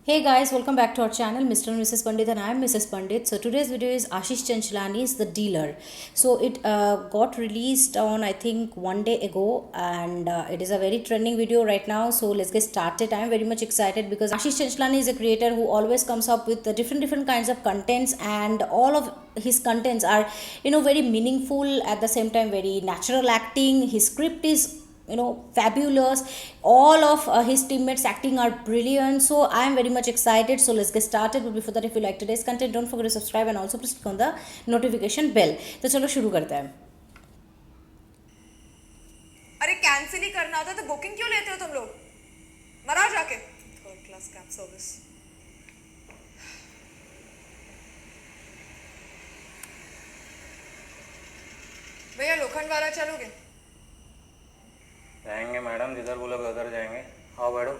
Hey guys, welcome back to our channel, Mr. and Mrs. Pandit, and I am Mrs. Pandit. So today's video is Ashish Chanchlani's The Dealer. So it got released on I think one day ago, and it is a very trending video right now. So let's get started. I am very much excited because Ashish Chanchlani is a creator who always comes up with different kinds of contents, and all of his contents are very meaningful, at the same time very natural acting. His script is fabulous. All of his teammates acting are brilliant, so I am very much excited. So let's get started, but before that, if you like today's content, don't forget to subscribe and also please click on the notification bell. तो चलो शुरू करते हैं. अरे cancel ही करना होता तो booking क्यों लेते हो तुम लोग? मरा जाके थर्ड क्लास कैब सर्विस. भैया लोखंड वाला चलोगे? जाएंगे मैडम, जिधर बोलोगे उधर जाएंगे. आओ बैठो.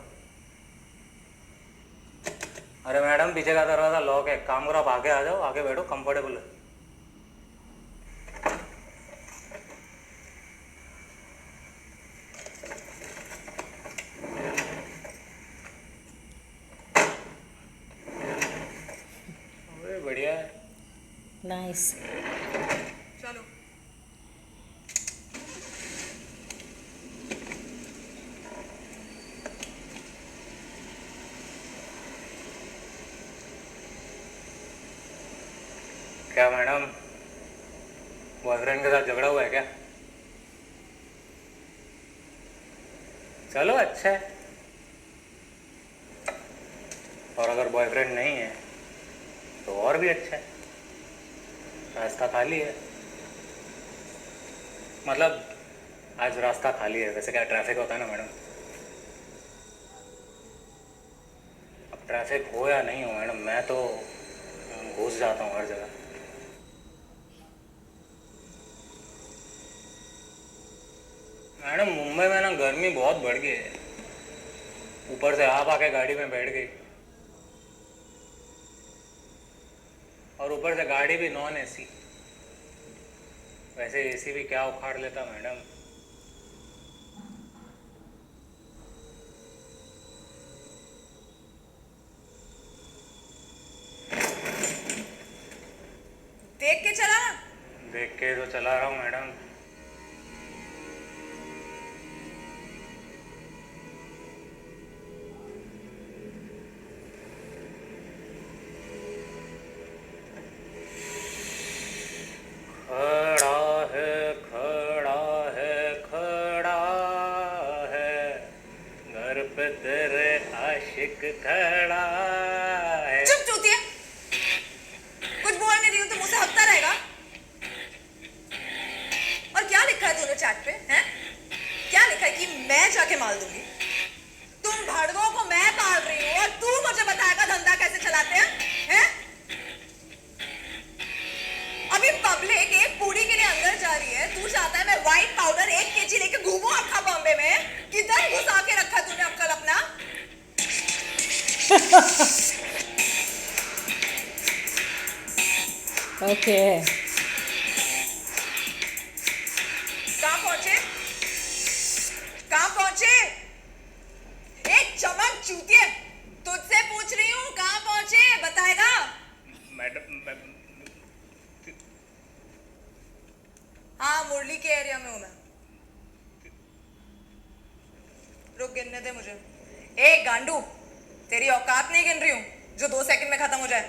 अरे मैडम, पीछे का दरवाजा लॉक है. काम करो, आप आगे आ जाओ, आगे बैठो, कंफर्टेबल है. अरे बढ़िया है. Nice. चलो. क्या मैडम, बॉयफ्रेंड के साथ झगड़ा हुआ है क्या? चलो अच्छा है. और अगर बॉयफ्रेंड नहीं है तो और भी अच्छा है, रास्ता खाली है. मतलब आज रास्ता खाली है. वैसे क्या ट्रैफिक होता है ना मैडम. अब ट्रैफिक हो या नहीं हो मैडम, मैं तो घुस जाता हूँ हर जगह. मैडम, मुंबई में ना गर्मी बहुत बढ़ गई है. ऊपर से आप आके गाड़ी में बैठ गई, और ऊपर से गाड़ी भी नॉन एसी. वैसे एसी भी क्या उखाड़ लेता मैडम. देख के चला ना. देख के तो चला रहा हूँ मैडम. खड़ा है खड़ा है, घर पे तेरे आशिक खड़ा है. चुप चूतिया. कुछ बोल नहीं रही हूँ तो मुंह से हकता रहेगा. और क्या लिखा है तूने चैट पे? हैं? क्या लिखा है कि मैं जाके माल दूंगी? तुम भाड़ुओं को मैं पाल रही हूँ और तू मुझे बताएगा धंधा कैसे चलाते हैं? हैं? अभी पब्लिक एक पूरी के लिए अंदर जा रही है, तू चाहता है मैं व्हाइट पाउडर 1 kg लेके घूमूं आपका बॉम्बे में? किधर घुसा के रखा तूने अक्कल अपना? Okay. कहाँ पहुंचे? कहाँ पहुंचे? एक चमक चूतिए, तुझसे पूछ रही हूँ कहाँ पहुंचे, बताएगा? मैडम, हाँ, मुरली के एरिया में हूँ मैं. रुक, गिनने दे मुझे. ए गांडू, तेरी औकात नहीं गिन रही हूँ जो 2 सेकंड में खत्म हो जाए.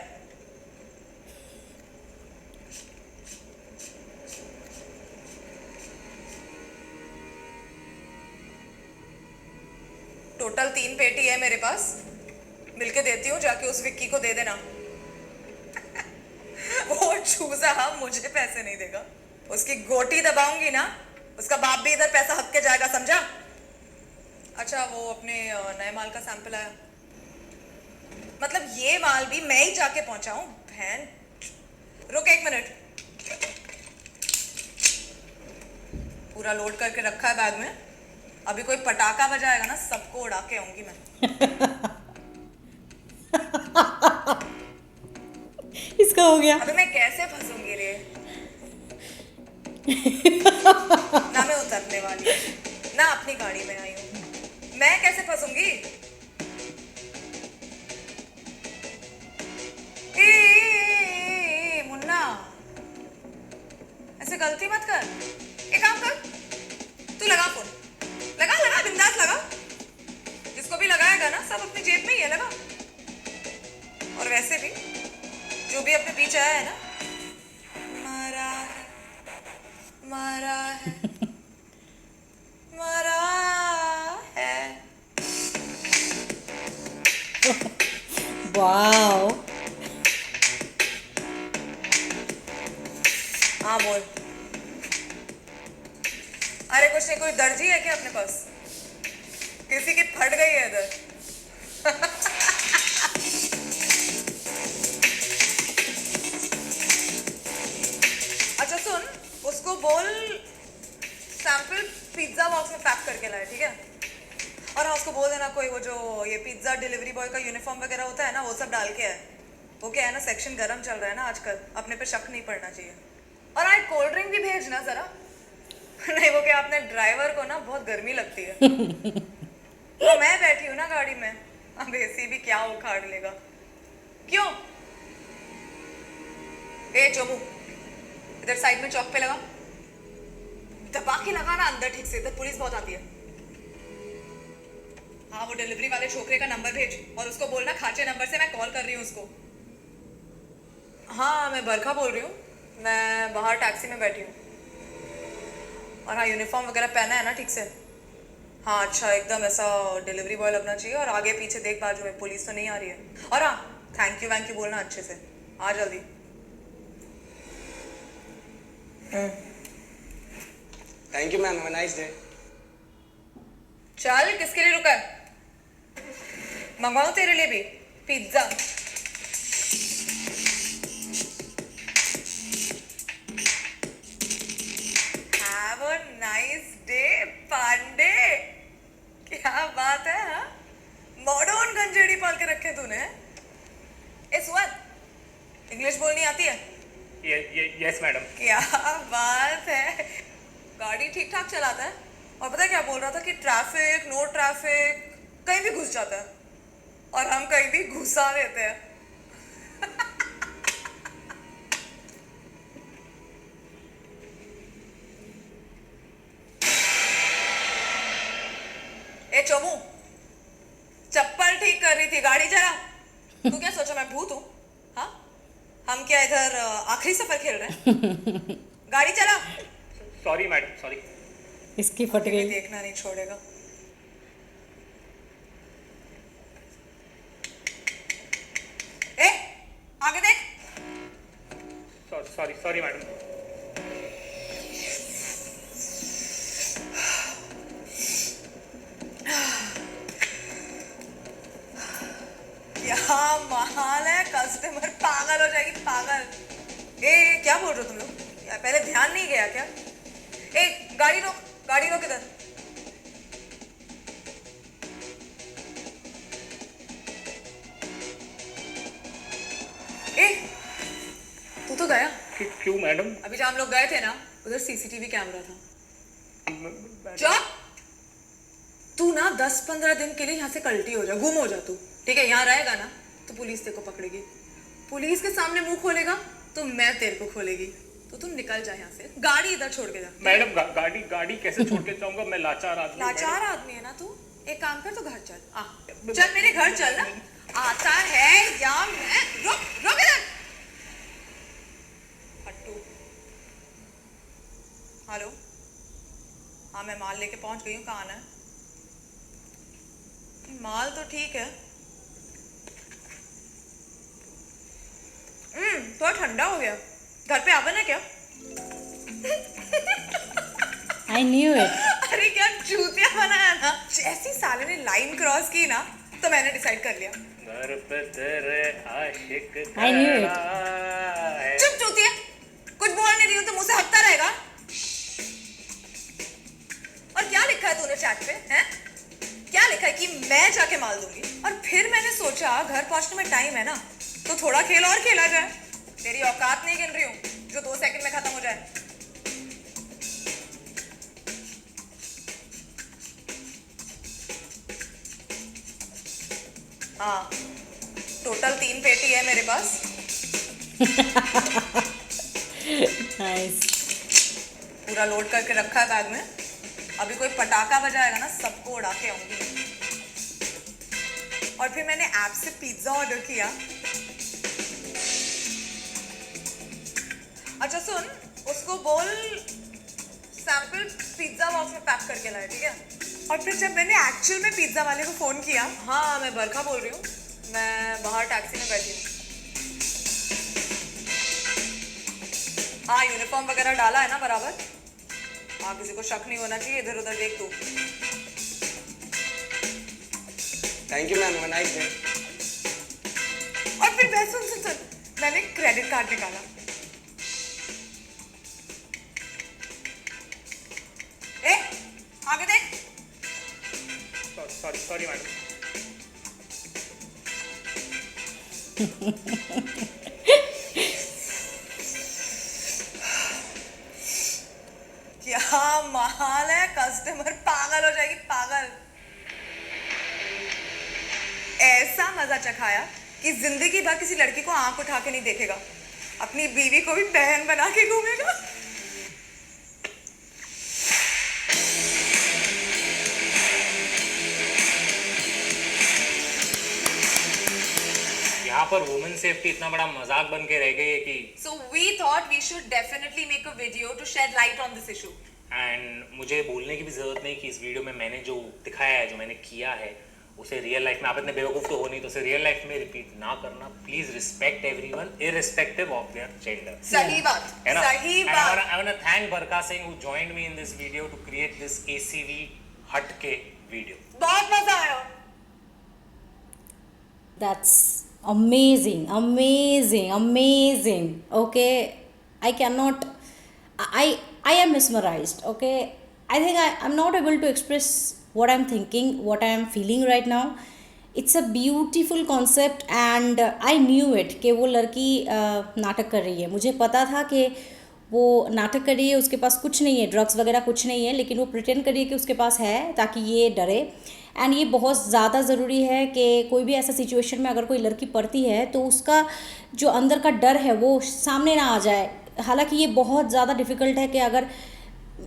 टोटल 3 पेटी है मेरे पास, मिलके देती हूँ, जाके उस विक्की को दे देना. वो चूजा मुझे पैसे नहीं देगा. उसकी गोटी दबाऊंगी ना, उसका बाप भी इधर पैसा हक के जाएगा, समझा? अच्छा, वो अपने नए माल का सैंपल आया. मतलब ये माल भी मैं ही जाके पहुंचाऊं? बहन, रुक 1 मिनट. पूरा लोड करके रखा है बैग में. अभी कोई पटाखा बजाएगा ना, सबको उड़ा के आऊंगी मैं. इसका हो गया. अबे मैं कैसे फंसूंगी रे? ना मैं उतरने वाली हूँ, ना अपनी गाड़ी में आई हूँ. मैं कैसे फंसूंगी? लगा? और वैसे भी जो भी अपने बीच आया है ना, मरा है, मरा है, मरा है। वाओ, हाँ बोल। अरे कुछ नहीं, कोई दर्जी है क्या अपने पास? किसी की फट गई है इधर। अच्छा सुन, उसको बोल सैंपल पिज्जा बॉक्स में पैक करके लाए, ठीक है? और हाँ, उसको बोल देना कोई वो जो ये पिज्जा डिलीवरी बॉय का यूनिफॉर्म वगैरह होता है ना, वो सब डाल के है। वो क्या है ना, सेक्शन गरम चल रहा है ना आजकल, अपने पे शक नहीं पड़ना चाहिए। और हाँ, कोल्ड ड्रिंक भी भेजना जरा। नहीं वो क्या, अपने ड्राइवर को ना बहुत गर्मी लगती है। तो मैं बैठी हूँ ना गाड़ी में, अब एसी भी क्या उखाड़ लेगा। क्यों? ए चोमू, इधर साइड में चौक पे लगा, दबा के लगा ना अंदर ठीक से, इधर पुलिस बहुत आती है। हाँ वो डिलीवरी वाले छोकरे का नंबर भेज और उसको बोलना खाचे नंबर से मैं कॉल कर रही हूँ उसको। हाँ मैं बरखा बोल रही हूँ, मैं बाहर टैक्सी में बैठी हूँ। और हाँ यूनिफॉर्म वगैरह पहना है ना ठीक से? हाँ अच्छा, एकदम ऐसा डिलीवरी बॉय लगना चाहिए, और आगे पीछे देख बाजू में, पुलिस तो नहीं आ रही है। और हाँ थैंक यू बोलना अच्छे से, आ जल्दी। Thank you ma'am, have a nice day. चल किसके लिए रुका है? मंगवाऊं तेरे लिए भी pizza? Have a nice day Pandey. क्या बात है, हाँ? मॉडर्न गंजेड़ी पाल के रखे तूने। ए सुअर, इंग्लिश बोलनी आती है? Yes madam. क्या बात है, गाड़ी ठीक ठाक चलाता है। और पता है क्या बोल रहा था कि ट्रैफिक नो ट्रैफिक कहीं भी घुस जाता है, और हम कहीं भी घुसा देते हैं। ए चोमू, चप्पल ठीक कर रही थी, गाड़ी चला। तू क्या सोचा मैं भूत हूँ? हाँ, हम क्या इधर आखिरी सफर खेल रहे हैं? गाड़ी चला। Sorry madam, sorry. इसकी फट अभी भी गई। देखना नहीं छोड़ेगा। ए आगे देख। Sorry sorry madam. क्या माल है, कस्टमर पागल हो जाएगी, पागल। ए क्या बोल रहे हो तुम लोग? यार पहले ध्यान नहीं गया क्या? ए गाड़ी रोक, गाड़ी रोक इधर। ए तू तो गया। क्यों मैडम? अभी जब हम लोग गए थे ना, उधर सीसीटीवी कैमरा था। चुप। तू ना 10-15 दिन के लिए यहाँ से कल्टी हो जा, गुम हो जा तू, ठीक है? यहाँ रहेगा ना तो पुलिस तेरे को पकड़ेगी, पुलिस के सामने मुंह खोलेगा तो मैं तेरे को खोलेगी। तो तुम निकल जा यहाँ से, गाड़ी इधर छोड़ के जा। मैडम गाड़ी कैसे छोड़ के जाऊंगा? मैं लाचार आदमी हूँ। लाचार आदमी है ना तू? एक काम कर, तो घर चल। चल मेरे घर चल ना। आता है या मैं रुक रुक इधर। हट्टू। हेलो, हाँ मैं माल लेके पहुंच गई हूँ, कहाँ आना है? माल तो ठीक है, थोड़ा ठंडा हो गया। घर पे आवन है क्या? I knew it. अरे क्या चूतिया बनाया ना। जैसी साले ने लाइन क्रॉस की ना, तो मैंने डिसाइड कर लिया। घर पे तेरे आशिक I knew it. खड़ा है। चुप चूतिया, कुछ बोल नहीं रही हूँ तो मुंह से हकता रहेगा। और क्या लिखा है तूने चैट पे, हैं? क्या लिखा है कि मैं जाके माल दूंगी? और फिर मैंने सोचा घर पहुंचने में टाइम है ना, तो थोड़ा खेल और खेला जाए। तेरी औकात नहीं गिन रही हूँ जो 2 सेकंड में खत्म हो जाए। हाँ, टोटल 3 पेटी है मेरे पास। नाइस। पूरा लोड करके रखा है बैग में। अभी कोई पटाखा बजाएगा ना, सबको उड़ा के आऊंगी। और फिर मैंने ऐप से पिज्जा ऑर्डर किया। अच्छा सुन, उसको बोल सैंपल पिज्जा बॉक्स में पैक करके लाए, ठीक है? और फिर जब मैंने एक्चुअल में पिज्जा वाले को फोन किया, हाँ मैं बरखा बोल रही हूँ, मैं बाहर टैक्सी में बैठी हूँ। हाँ यूनिफॉर्म वगैरह डाला है ना बराबर? हाँ किसी को शक नहीं होना चाहिए, इधर उधर देख तू। Thank you, ma'am. Have a nice day. और फिर मैं सुन सुन सुन, मैंने क्रेडिट कार्ड निकाला। ए, आगे देख। Sorry madam. क्या माल है, कस्टमर पागल हो जाएगी, पागल। ऐसा मजा चखाया कि जिंदगी भर किसी लड़की को आंख उठा के नहीं देखेगा, अपनी बीवी को भी बहन बना के घूमेगा। यहाँ पर वुमेन सेफ्टी इतना बड़ा मजाक बन के रह गई है कि So we thought we should definitely make a video to shed light on this issue. And मुझे बोलने की भी जरूरत नहीं कि इस वीडियो में मैंने जो दिखाया है, जो मैंने किया है, उसे रियल लाइफ में, आप इतने बेवकूफ़ तो हो नहीं, तो उसे रियल लाइफ में रिपीट ना करना। Please respect everyone irrespective of their gender. सही बात, है ना? सही And बात। I want to thank Barka Singh who joined me in this video to create this ACV हटके वीडियो। बहुत मजा आया। That's amazing, amazing, amazing. Okay, I cannot. I am mesmerized. Okay, I think I'm not able to express what I'm thinking, what I am feeling right now. It's a beautiful concept and I knew it कि वो लड़की नाटक कर रही है। मुझे पता था कि वो नाटक कर रही है, उसके पास कुछ नहीं है, ड्रग्स वगैरह कुछ नहीं है, लेकिन वो प्रिटेंड कर रही है कि उसके पास है ताकि ये डरे। एंड ये बहुत ज़्यादा ज़रूरी है कि कोई भी ऐसा सिचुएशन में अगर कोई लड़की पड़ती है तो उसका जो अंदर का डर है वो सामने ना आ जाए। हालांकि ये बहुत ज़्यादा डिफ़िकल्ट है कि अगर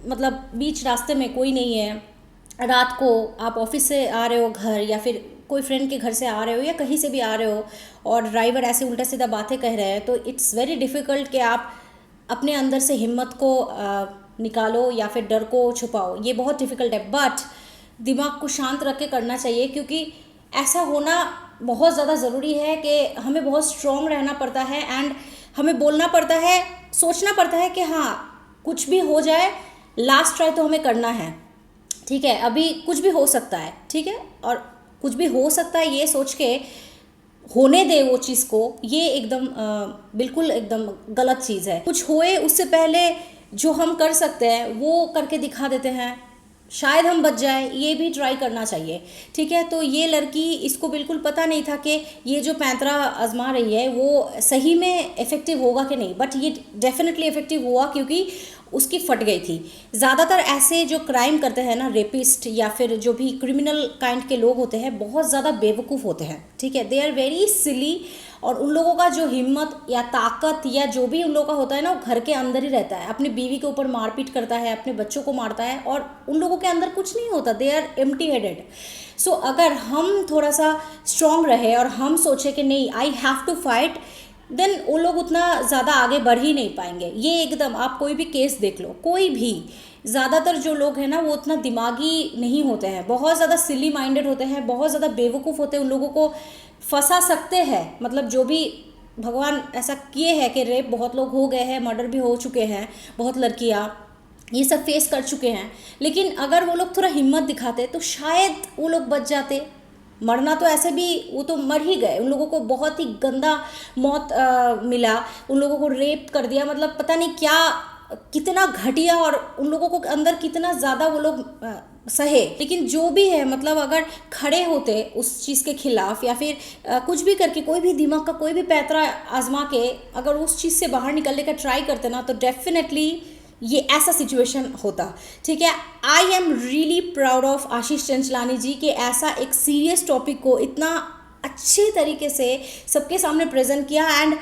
मतलब बीच रास्ते में कोई नहीं है, रात को आप ऑफिस से आ रहे हो घर, या फिर कोई फ्रेंड के घर से आ रहे हो, या कहीं से भी आ रहे हो, और ड्राइवर ऐसे उल्टा सीधा बातें कह रहे हैं, तो इट्स वेरी डिफ़िकल्ट कि आप अपने अंदर से हिम्मत को निकालो या फिर डर को छुपाओ। ये बहुत डिफ़िकल्ट है, बट दिमाग को शांत रख के करना चाहिए, क्योंकि ऐसा होना बहुत ज़्यादा ज़रूरी है कि हमें बहुत स्ट्रॉन्ग रहना पड़ता है एंड हमें बोलना पड़ता है, सोचना पड़ता है कि हाँ कुछ भी हो जाए, लास्ट ट्राई तो हमें करना है, ठीक है, अभी कुछ भी हो सकता है, ठीक है, और कुछ भी हो सकता है ये सोच के होने दे वो चीज़ को, ये एकदम बिल्कुल एकदम गलत चीज़ है। कुछ होए उससे पहले जो हम कर सकते हैं वो करके दिखा देते हैं, शायद हम बच जाए, ये भी ट्राई करना चाहिए, ठीक है। तो ये लड़की, इसको बिल्कुल पता नहीं था कि ये जो पैंतरा आजमा रही है वो सही में इफ़ेक्टिव होगा कि नहीं, बट ये डेफिनेटली इफ़ेक्टिव हुआ क्योंकि उसकी फट गई थी। ज़्यादातर ऐसे जो क्राइम करते हैं ना, रेपिस्ट या फिर जो भी क्रिमिनल काइंड के लोग होते हैं, बहुत ज़्यादा बेवकूफ़ होते हैं, ठीक है, दे आर वेरी सिली, और उन लोगों का जो हिम्मत या ताकत या जो भी उन लोगों का होता है ना, वो घर के अंदर ही रहता है। अपनी बीवी के ऊपर मारपीट करता है, अपने बच्चों को मारता है, और उन लोगों के अंदर कुछ नहीं होता, दे आर एम्प्टी हेडेड। सो अगर हम थोड़ा सा स्ट्रॉन्ग रहे और हम सोचे कि नहीं, I have to fight, then वो लोग उतना ज़्यादा आगे बढ़ ही नहीं पाएंगे। ये एकदम, आप कोई भी केस देख लो, कोई भी, ज़्यादातर जो लोग हैं ना वो उतना दिमागी नहीं होते हैं, बहुत ज़्यादा सिली माइंडेड होते हैं, बहुत ज़्यादा बेवकूफ़ होते हैं, उन लोगों को फंसा सकते हैं। मतलब जो भी भगवान ऐसा किए हैं कि रेप बहुत लोग हो गए हैं, मर्डर भी हो चुके हैं, बहुत लड़कियाँ ये सब फेस कर चुके हैं, लेकिन अगर वो लोग थोड़ा हिम्मत दिखाते तो शायद वो लोग बच जाते। मरना तो ऐसे भी वो तो मर ही गए, उन लोगों को बहुत ही गंदा मौत मिला, उन लोगों को रेप कर दिया, मतलब पता नहीं क्या, कितना घटिया, और उन लोगों को अंदर कितना ज़्यादा वो लोग सहे। लेकिन जो भी है, मतलब अगर खड़े होते उस चीज़ के खिलाफ, या फिर कुछ भी करके, कोई भी दिमाग का कोई भी पैंतरा आजमा के अगर उस चीज़ से बाहर निकलने का ट्राई करते ना, तो डेफिनेटली ये ऐसा सिचुएशन होता, ठीक है। I am really proud of Ashish Chanchlani ji कि ऐसा एक सीरियस टॉपिक को इतना अच्छे तरीके से सबके सामने प्रेजेंट किया, and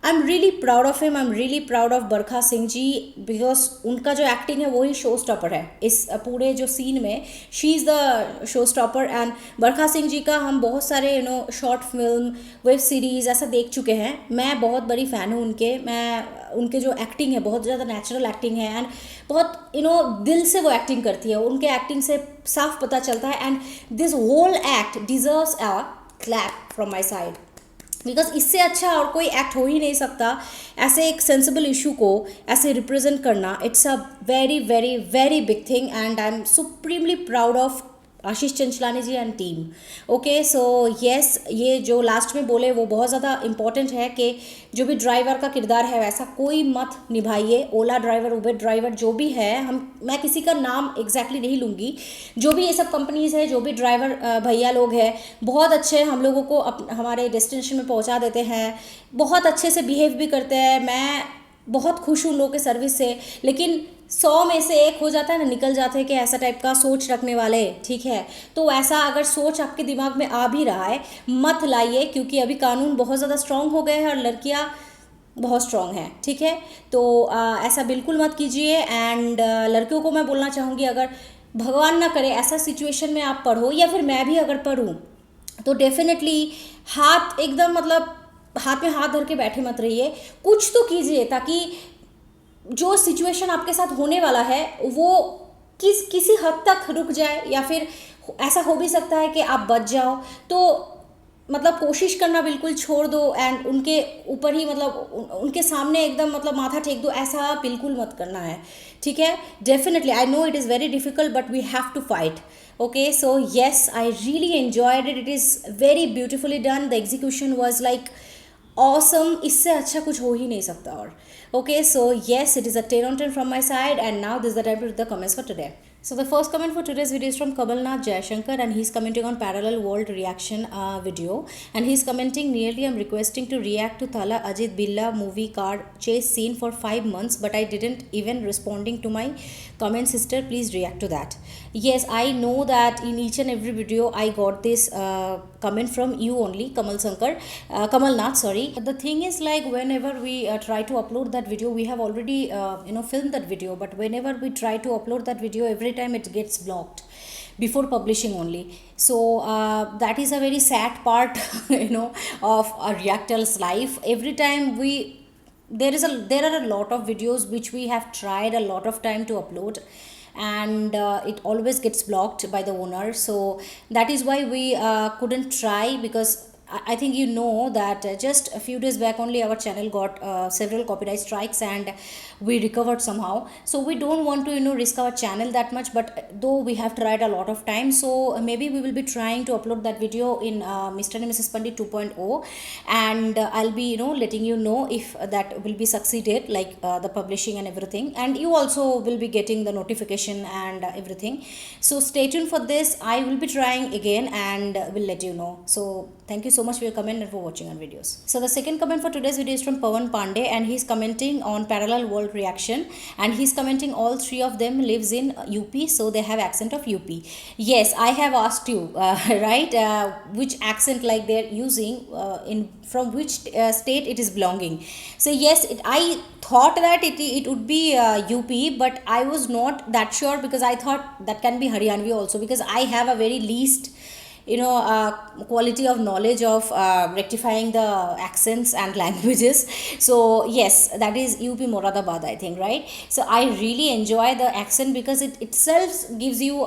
I am really proud of him, I am really proud of Barkha Singh ji, because उनका जो एक्टिंग है वही शो स्टॉपर है इस पूरे जो सीन में. She is the show stopper. And Barkha Singh ji का हम बहुत सारे शॉर्ट फिल्म, वेब सीरीज़ ऐसा देख चुके हैं. मैं बहुत बड़ी फ़ैन हूँ उनके. मैं उनके जो एक्टिंग है बहुत ज़्यादा नेचुरल एक्टिंग है एंड बहुत दिल से वो एक्टिंग करती है. उनके एक्टिंग से साफ पता चलता है. And this whole act deserves a clap from my side, because इससे अच्छा और कोई एक्ट हो ही नहीं सकता. ऐसे एक सेंसिबल इशू को ऐसे रिप्रेजेंट करना, it's a very very very big thing and I am supremely proud of Ashish Chanchlani ji and team. Okay, so yes, ये जो लास्ट में बोले वो बहुत ज़्यादा इम्पॉर्टेंट है कि जो भी ड्राइवर का किरदार है वैसा कोई मत निभाइए. ओला ड्राइवर, उबेर ड्राइवर जो भी है, मैं किसी का नाम एग्जैक्टली नहीं लूँगी. जो भी ये सब कंपनीज़ है, जो भी ड्राइवर भैया लोग हैं, बहुत अच्छे हम लोगों को हमारे डेस्टिनेशन में पहुँचा देते हैं, बहुत अच्छे से बिहेव भी करते हैं. मैं बहुत खुश हूँ लोगों के सर्विस से. लेकिन 100 में से एक हो जाता है ना, निकल जाते हैं कि ऐसा टाइप का सोच रखने वाले. ठीक है, तो ऐसा अगर सोच आपके दिमाग में आ भी रहा है, मत लाइए, क्योंकि अभी कानून बहुत ज़्यादा स्ट्रांग हो गए हैं और लड़कियां बहुत स्ट्रांग हैं. ठीक है, तो ऐसा बिल्कुल मत कीजिए. एंड लड़कियों को मैं बोलना चाहूँगी, अगर भगवान ना करे ऐसा सिचुएशन में आप पढ़ो या फिर मैं भी अगर पढ़ूँ, तो डेफिनेटली हाथ एकदम मतलब हाथ में हाथ धर के बैठे मत रहिए. कुछ तो कीजिए ताकि जो सिचुएशन आपके साथ होने वाला है वो किसी हद तक रुक जाए, या फिर ऐसा हो भी सकता है कि आप बच जाओ. तो मतलब कोशिश करना बिल्कुल छोड़ दो एंड उनके ऊपर ही मतलब उनके सामने एकदम मतलब माथा टेक दो, ऐसा बिल्कुल मत करना है. ठीक है, definitely I know it is very difficult but we have to fight. Okay, so yes, I really enjoyed it. It is very beautifully done. The execution was like awesome. इससे अच्छा कुछ हो ही नहीं सकता. और okay, so yes, it is a 10 on 10 from my side. And now this is the time to read the comments for today. So the first comment for today's video is from Kamalnath Jayashankar, and he's commenting on Parallel World reaction video, and he's commenting, nearly I'm requesting to react to Thala Ajit Billa movie car chase scene for 5 months, but I didn't even responding to my comment. Sister, please react to that. Yes, I know that in each and every video I got this comment from you only, Kamalnath, sorry. The thing is, like, whenever we try to upload that video, we have already filmed that video, but whenever we try to upload that video, every time it gets blocked before publishing only. So that is a very sad part of a reactor's life. Every time there are a lot of videos which we have tried a lot of time to upload, and it always gets blocked by the owner. So that is why we couldn't try, because I think you know that just a few days back only our channel got several copyright strikes and we recovered somehow. So we don't want to risk our channel that much, but though we have tried a lot of time, so maybe we will be trying to upload that video in Mr. and Mrs. Pandit 2.0, and I'll be letting you know if that will be succeeded, like the publishing and everything, and you also will be getting the notification and everything. So stay tuned for this. I will be trying again and will let you know. So thank you so much for your comment and for watching our videos. So the second comment for today's video is from Pawan Pandey, and he's commenting on Parallel World reaction, and he's commenting all three of them lives in UP, so they have accent of UP. Yes, I have asked you right, which accent like they're using, from which state it is belonging. So yes, I thought that it would be UP, but I was not that sure, because I thought that can be Haryanvi also, because I have a very least quality of knowledge of rectifying the accents and languages. So yes, that is UP Moradabad, I think, right? So I really enjoy the accent because it itself gives you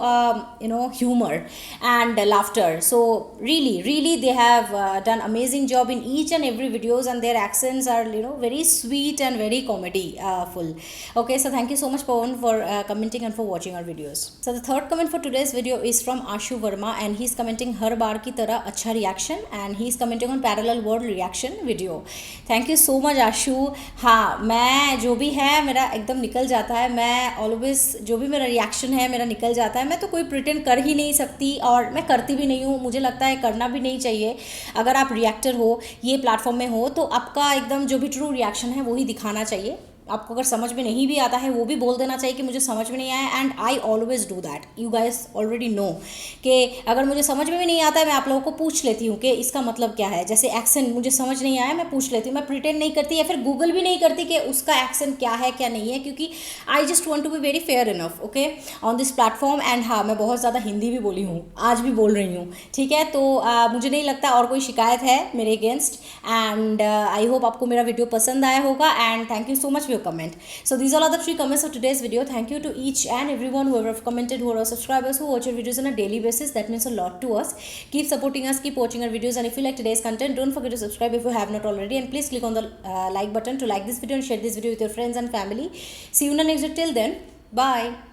humor and laughter. So really they have done amazing job in each and every videos, and their accents are very sweet and very comedy full. Okay, so thank you so much, Pawan, for commenting and for watching our videos. So the third comment for today's video is from Ashu Verma, and he's commenting हर बार की तरह अच्छा reaction, and he is commenting on parallel world reaction video. Thank you so much Ashu. हाँ, मैं जो भी है मेरा एकदम निकल जाता है. मैं ऑलवेज जो भी मेरा रिएक्शन है मेरा निकल जाता है. मैं तो कोई प्रिटेंड कर ही नहीं सकती, और मैं करती भी नहीं हूँ. मुझे लगता है करना भी नहीं चाहिए. अगर आप रिएक्टर हो, ये प्लेटफॉर्म में हो, तो आपका एकदम जो भी ट्रू रिएक्शन है वही दिखाना चाहिए. आपको अगर समझ में नहीं भी आता है वो भी बोल देना चाहिए कि मुझे समझ में नहीं आया, and I always do that, you guys already know कि अगर मुझे समझ में भी नहीं आता है मैं आप लोगों को पूछ लेती हूँ कि इसका मतलब क्या है। जैसे एक्सेंट मुझे समझ नहीं आया, मैं पूछ लेती हूँ, मैं प्रिटेंड नहीं करती या फिर गूगल भी नहीं करती कि उसका एक्सेंट क्या है क्या नहीं है, क्योंकि I just want to be very fair enough okay on this platform. And हाँ, मैं बहुत ज़्यादा हिंदी भी बोली हूँ, आज भी बोल रही हूँ, ठीक है। तो मुझे नहीं लगता और कोई शिकायत है मेरे अगेंस्ट, एंड आई होप आपको मेरा वीडियो पसंद आया होगा, and thank you so much for your comment. So these all are the 3 comments of today's video. Thank you to each and everyone who have commented, who are our subscribers, who watch our videos on a daily basis. That means a lot to us. Keep supporting us, keep watching our videos, and if you like today's content, don't forget to subscribe if you have not already, and please click on the like button to like this video and share this video with your friends and family. See you in the next video. Till then, bye.